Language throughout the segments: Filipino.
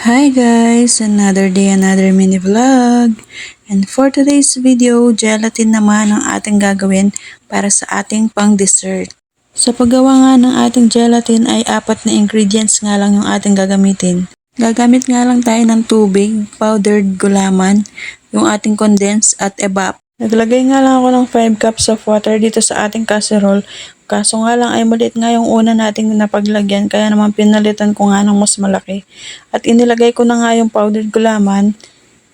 Hi guys! Another day, another mini vlog. And for today's video, gelatin naman ang ating gagawin para sa ating pang dessert. Sa paggawa nga ng ating gelatin ay 4 na ingredients nga lang yung ating gagamitin. Gagamit nga lang tayo ng tubig, powdered gulaman, yung ating condensed at evap. Naglagay nga lang ako ng 5 cups of water dito sa ating casserole. Kaso nga lang ay maliit nga yung una nating napaglagyan kaya naman pinalitan ko nga ng mas malaki. At inilagay ko na nga yung powdered gulaman,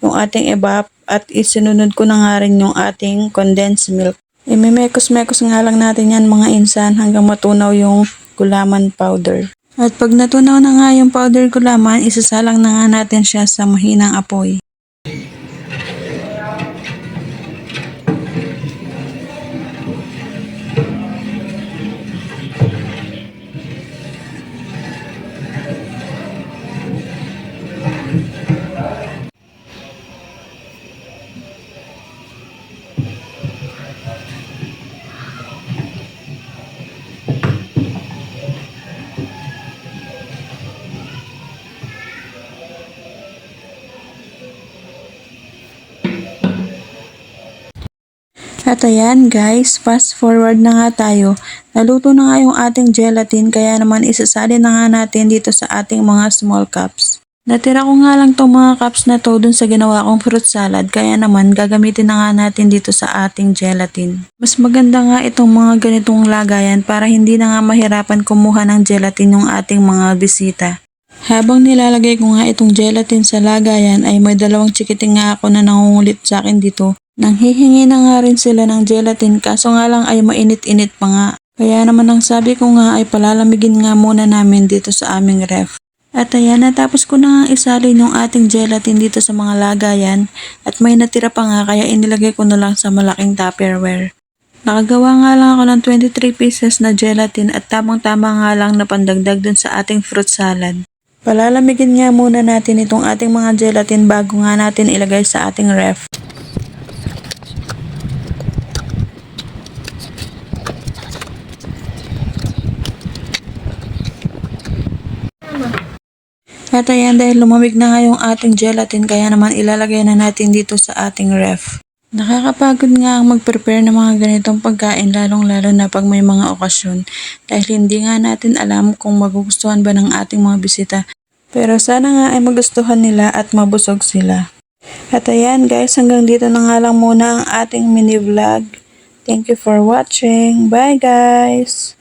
yung ating evap at isinunod ko na nga rin yung ating condensed milk. Imimekos-mekos nga lang natin yan mga insan hanggang matunaw yung gulaman powder. At pag natunaw na nga yung powder gulaman, isasalang na nga natin siya sa mahinang apoy. At ayan guys, fast forward na nga tayo. Naluto na nga yung ating gelatin kaya naman isasali na nga natin dito sa ating mga small cups. Natira ko nga lang tong mga cups na to dun sa ginawa kong fruit salad kaya naman gagamitin na nga natin dito sa ating gelatin. Mas maganda nga itong mga ganitong lagayan para hindi na nga mahirapan kumuha ng gelatin yung ating mga bisita. Habang nilalagay ko nga itong gelatin sa lagayan ay may dalawang chikiting nga ako na nangungulit sa akin dito. Nanghihingi na nga rin sila ng gelatin kaso nga lang ay mainit-init pa nga. Kaya naman ang sabi ko nga ay palalamigin nga muna namin dito sa aming ref. At ayan, natapos ko na nga isalin yung ating gelatin dito sa mga lagayan at may natira pa nga kaya inilagay ko na lang sa malaking tupperware. Nakagawa nga lang ako ng 23 pieces na gelatin at tamang-tama nga lang na pandagdag dun sa ating fruit salad. Palalamigin nga muna natin itong ating mga gelatin bago nga natin ilagay sa ating ref. At ayan, dahil lumamig na nga yung ating gelatin kaya naman ilalagay na natin dito sa ating ref. Nakakapagod nga ang mag-prepare ng mga ganitong pagkain lalong-lalo na pag may mga okasyon dahil hindi nga natin alam kung magugustuhan ba ng ating mga bisita. Pero sana nga ay magustuhan nila at mabusog sila. At ayan guys, hanggang dito na nga lang muna ang ating mini vlog. Thank you for watching. Bye guys!